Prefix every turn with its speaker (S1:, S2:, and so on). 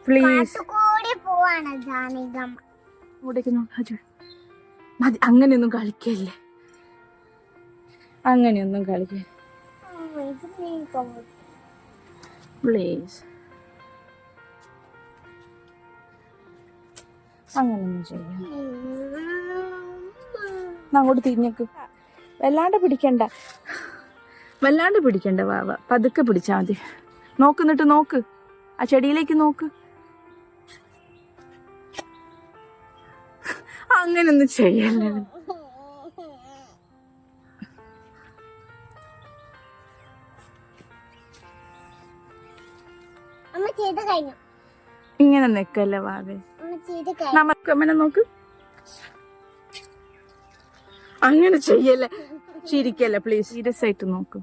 S1: Please. മതി, അങ്ങനെയൊന്നും കളിക്കല്ലേ, അങ്ങനെയൊന്നും കളിക്കല്ലേ പ്ലീസ്. അങ്ങനെയൊന്നും ചെയ്യാം. അങ്ങോട്ട് തിരിഞ്ഞേക്ക്. വല്ലാണ്ട് പിടിക്കണ്ട വാവ, പതുക്കെ പിടിച്ചാ മതി. നോക്കുന്നിട്ട് നോക്ക്, ആ ചെടിയിലേക്ക് നോക്ക്. അങ്ങനൊന്നും ചെയ്യല്ലേ. ഇങ്ങനെ നിക്കല്ലേ വാവേ, നമുക്ക് അമ്മനെ നോക്ക്. അങ്ങനെ ചെയ്യല്ലേ, ചിരിക്കല്ലേ പ്ലീസ്. സീരിയസ് ആയിട്ട് നോക്ക്.